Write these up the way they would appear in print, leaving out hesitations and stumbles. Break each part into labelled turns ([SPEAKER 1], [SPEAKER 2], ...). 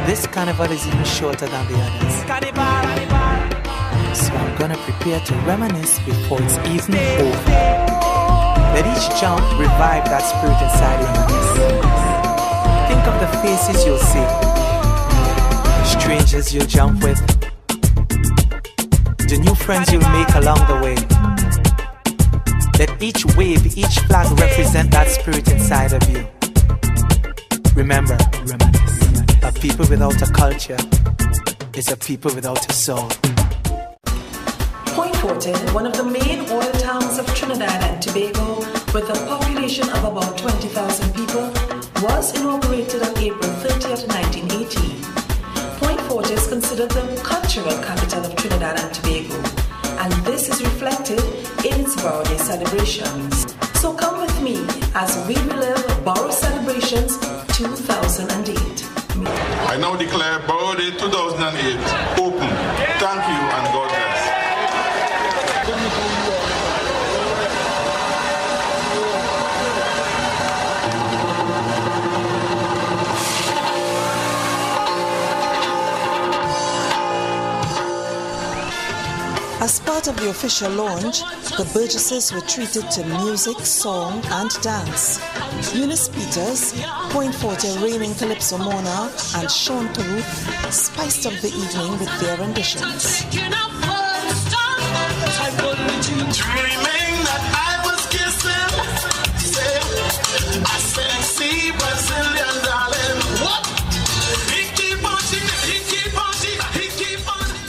[SPEAKER 1] This carnival is even shorter than the others. So I'm gonna prepare to reminisce before it's even over. Let each jump revive that spirit inside your minds. Think of the faces you'll see, strangers you'll jump with, the new friends you'll make along the way. Let each wave, each flag represent that spirit inside of you. Remember, a people without a culture is a people without a soul.
[SPEAKER 2] Point Fortin, one of the main oil towns of Trinidad and Tobago, with a population of about 20,000 people, was inaugurated on April 30th, 1918. Point Fortin is considered the cultural capital of Trinidad and Tobago, and this is reflected in its Borough Day celebrations. So come with me as we relive Borough celebrations 2008.
[SPEAKER 3] I now declare Borough Day 2008 open. Thank you and God bless.
[SPEAKER 2] As part of the official launch, the Burgesses were treated to music, song and dance. Eunice Peters, Point Fortin reigning Calypso Mona and Sean Caruth spiced up the evening with their renditions.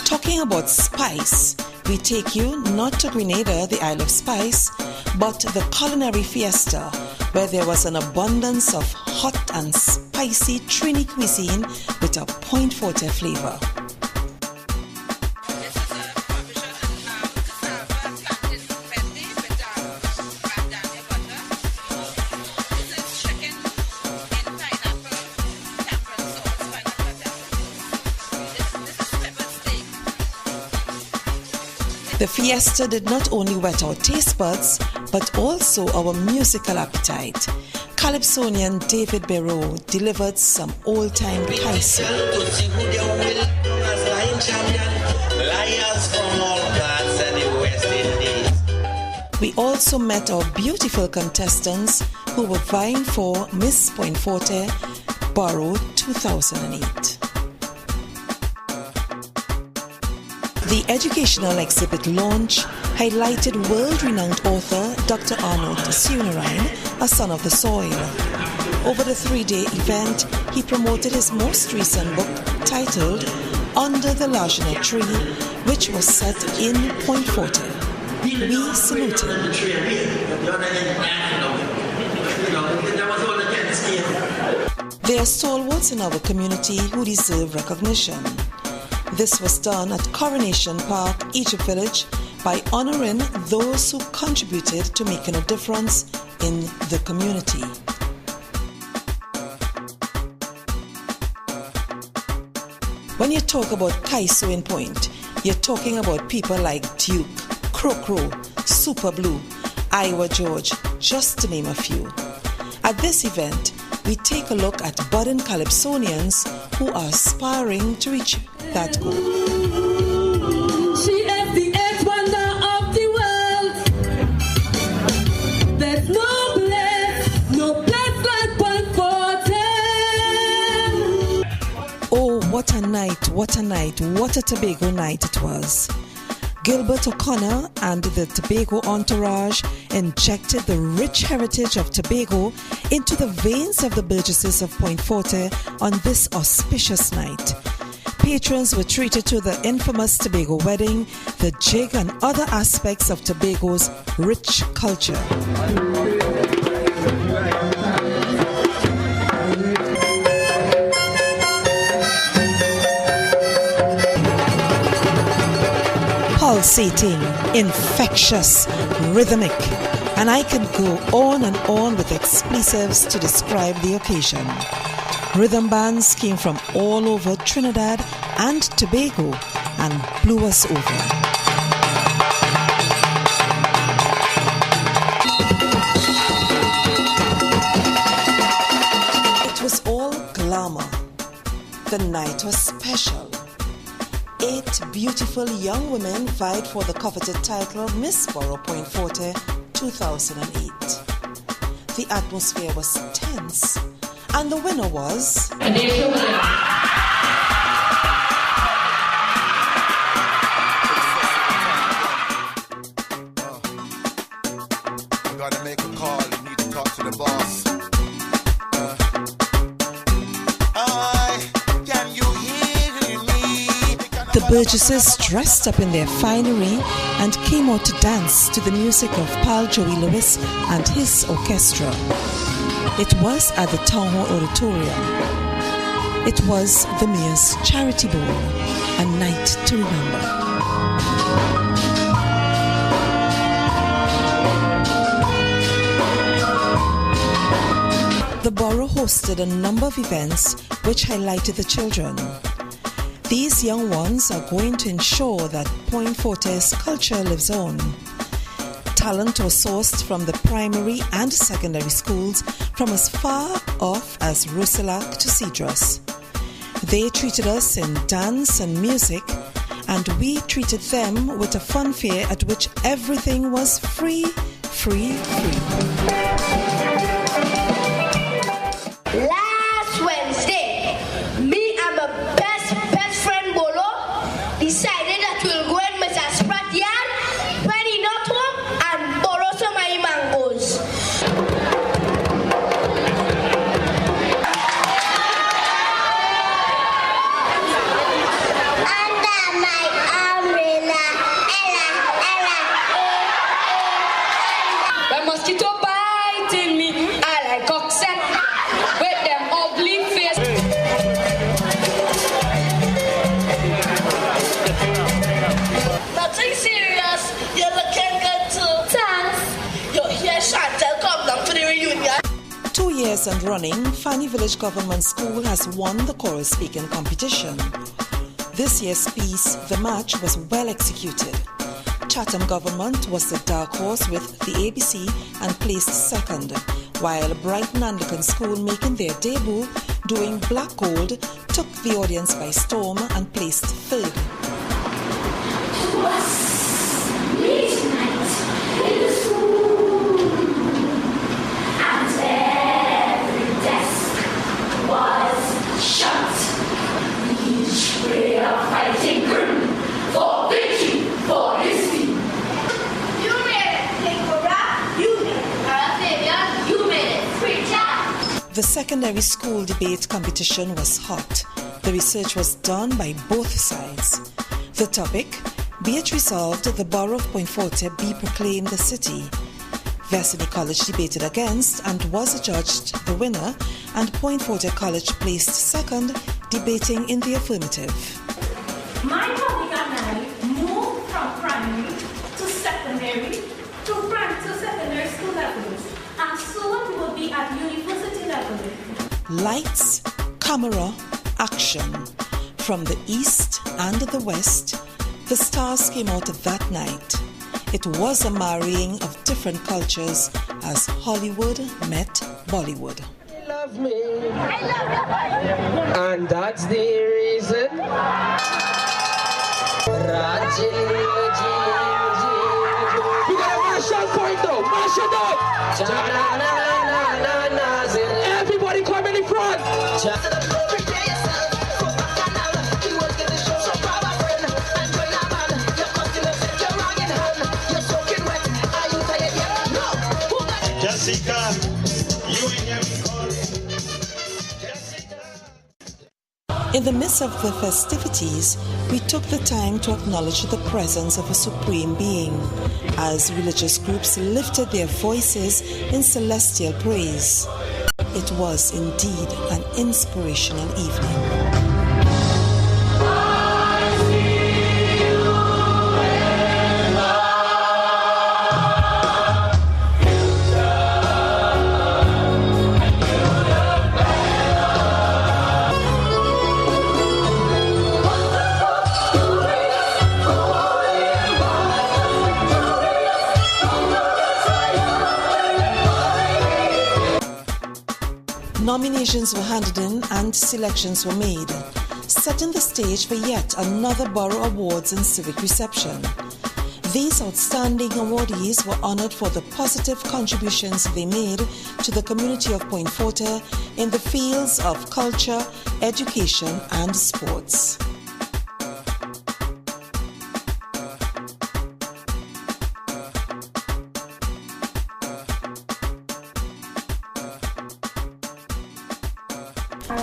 [SPEAKER 2] Talking about spice, we take you not to Grenada, the Isle of Spice, but the culinary fiesta, where there was an abundance of hot and spicy Trini cuisine with a Point Fortin flavor. The fiesta did not only whet our taste buds, but also our musical appetite. Calypsonian David Boro delivered some old-time kaiso. We also met our beautiful contestants who were vying for Miss Point Fortin Borough 2008. The educational exhibit launch highlighted world-renowned author Dr. Arnold Sunarine, a son of the soil. Over the 3-day event, he promoted his most recent book titled Under the Lajna Tree, which was set in Point Fortin. We salute him. There are stalwarts in our community who deserve recognition. This was done at Coronation Park, Egypt Village, by honoring those who contributed to making a difference in the community. When you talk about Kaiso in Point, you're talking about people like Duke, Crocro, Super Blue, Iowa George, just to name a few. At this event, we take a look at budding Calypsonians who are aspiring to reach that goal.
[SPEAKER 4] She is the eighth wonder of the world. There's no place like Point Fortin.
[SPEAKER 2] Oh, what a night, what a Tobago night it was. Gilbert O'Connor and the Tobago entourage injected the rich heritage of Tobago into the veins of the Burgesses of Point Fortin on this auspicious night. Patrons were treated to the infamous Tobago wedding, the jig and other aspects of Tobago's rich culture. Pulsating, infectious, rhythmic, and I can go on and on with expletives to describe the occasion. Rhythm bands came from all over Trinidad and Tobago and blew us over. It was all glamour, The night was special. 8 beautiful young women vied for the coveted title Miss Borough Point Fortin 2008. The atmosphere was tense, and the winner was...
[SPEAKER 5] Gotta make a call, you need to talk to the boss. Can you hear me?
[SPEAKER 2] The Burgesses dressed up in their finery and came out to dance to the music of Pal Joey Lewis and his orchestra. It was at the Town Hall Auditorium. It was the Mayor's Charity Ball, a night to remember. The Borough hosted a number of events which highlighted the children. These young ones are going to ensure that Point Fortin's culture lives on. Talent was sourced from the primary and secondary schools from as far off as Rousselac to Cedros. They treated us in dance and music, and we treated them with a fun fair at which everything was free.
[SPEAKER 6] Last Wednesday, me and my best friend Boro decided that we'll go in Mrs. Pratt's yard when he not home and borrow some of his mangoes. Under my umbrella, Ella.
[SPEAKER 4] The mosquito biting me, I like oxen with them ugly face.
[SPEAKER 6] Nothing serious. You're looking good too. Thanks. Your hair Chantel come down to the reunion.
[SPEAKER 2] 2 years and running, Fanny Village Government School has won the choral speaking competition. This year's piece, The Match, was well executed. Chatham Government was the dark horse with the ABC and placed second, while Brighton Anglican School, making their debut doing Black Gold, took the audience by storm and placed third.
[SPEAKER 6] You made it. King Borough, you made it. Arabia, you made it. Free job.
[SPEAKER 2] The secondary school debate competition was hot. The research was done by both sides. The topic, be it resolved the Borough of Point Fortin be proclaimed the city. Varsity College debated against and was adjudged the winner, and Point Fortin College placed second, debating in the affirmative.
[SPEAKER 7] My colleague and I moved from primary to secondary to secondary school levels, and soon we will be at university level.
[SPEAKER 2] Lights, camera, action. From the east and the west, the stars came out that night. It was a marrying of different cultures as Hollywood met Bollywood.
[SPEAKER 8] Love me, and that's the reason. We got a martial point though, martial up. Everybody come in the front.
[SPEAKER 9] Jessica, you in your
[SPEAKER 2] In the midst of the festivities, we took the time to acknowledge the presence of a supreme being, as religious groups lifted their voices in celestial praise. It was indeed an inspirational evening. Nominations were handed in and selections were made.
[SPEAKER 10] setting the stage for yet another Borough Awards and Civic Reception. These outstanding awardees were honored for the positive contributions they made to the community of Point Fortin in the fields of culture, education, and sports.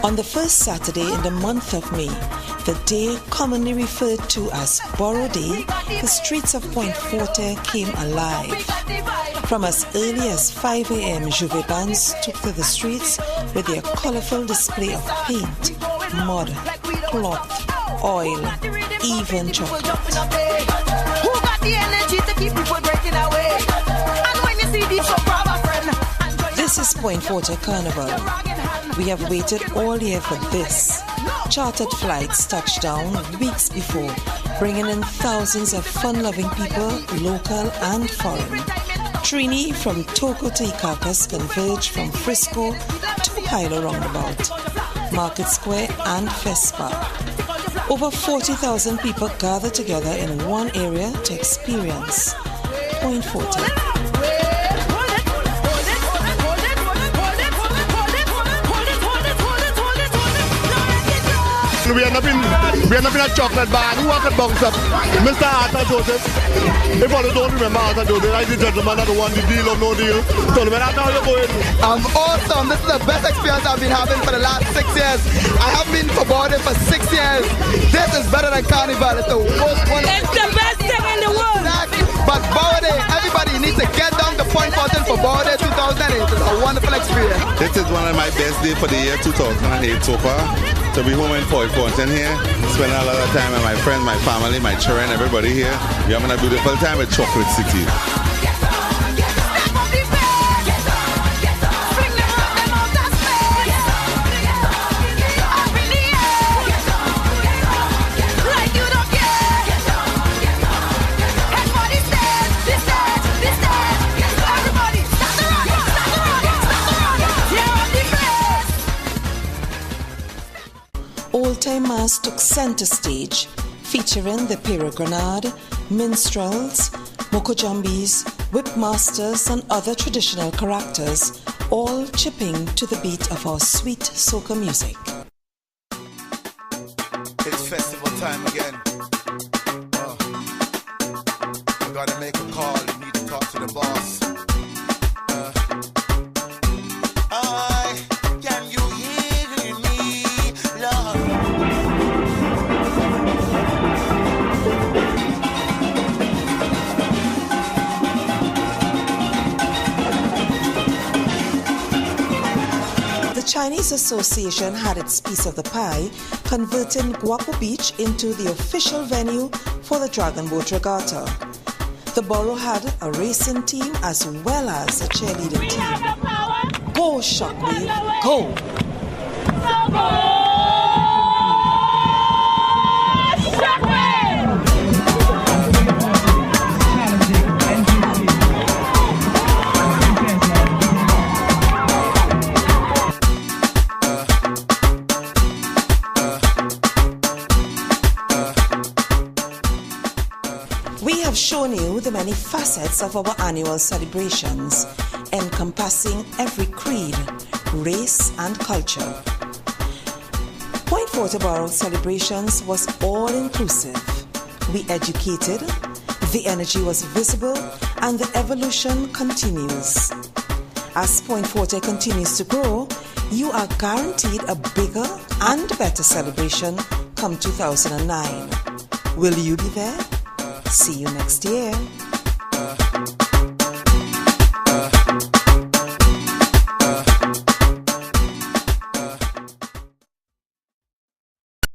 [SPEAKER 10] On the first Saturday in the month of May, the day commonly referred to as Borough Day, the streets of Point Fortin came alive. From as early as 5 a.m., Juve bands took to the streets with their colorful display of paint, mud, cloth, oil, even chocolate.
[SPEAKER 11] Who got the energy to keep people breaking away? And when you see these, so grab a friend.
[SPEAKER 10] This is Point Fortin Carnival. We have waited all year for this. Chartered flights touched down weeks before, bringing in thousands of fun-loving people, local and foreign. Trini from Toko to Icacus converged from Frisco to Hilo Roundabout, Market Square and Fespa. Over 40,000 people gathered together in one area to experience Point Fortin.
[SPEAKER 12] We end up in a chocolate bar. Who walked box up? Mr. Arthur Joseph. If you don't remember Arthur Joseph, I the gentleman that won the deal or no deal. So when I know you're going.
[SPEAKER 13] Awesome. This is the best experience I've been having for the last 6 years. I have been for Boro for 6 years. This is better than Carnival. It's the most wonderful.
[SPEAKER 11] It's the best thing in the world.
[SPEAKER 13] Exactly. But Boro, everybody needs to get down to Point Fortin for Boro 2008. It's a wonderful experience.
[SPEAKER 3] This is one of my best days for the year 2008 so far. To be home in Point Fortin here, spend a lot of time with my friends, my family, my children, everybody here. We're having a beautiful time at Chocolate City.
[SPEAKER 10] Old-time mass took center stage, featuring the Peregrinade, minstrels, mokojambis, whipmasters and other traditional characters, all chipping to the beat of our sweet soca music.
[SPEAKER 5] It's festival time again. We gotta make a call, we need to talk to the boss. Can you hear me, Lord?
[SPEAKER 10] The Chinese Association had its piece of the pie, converting Guapo Beach into the official venue for the Dragon Boat Regatta. The Borough had a racing team as well as a cheerleading team. Go Shockwave, go! We have shown you the many facets of our annual celebrations, encompassing every creed, race and culture. Point Fortin Borough celebrations was all-inclusive. We educated, the energy was visible, and the evolution continues. As Point Fortin continues to grow, you are guaranteed a bigger and better celebration come 2009. Will you be there? See you next year.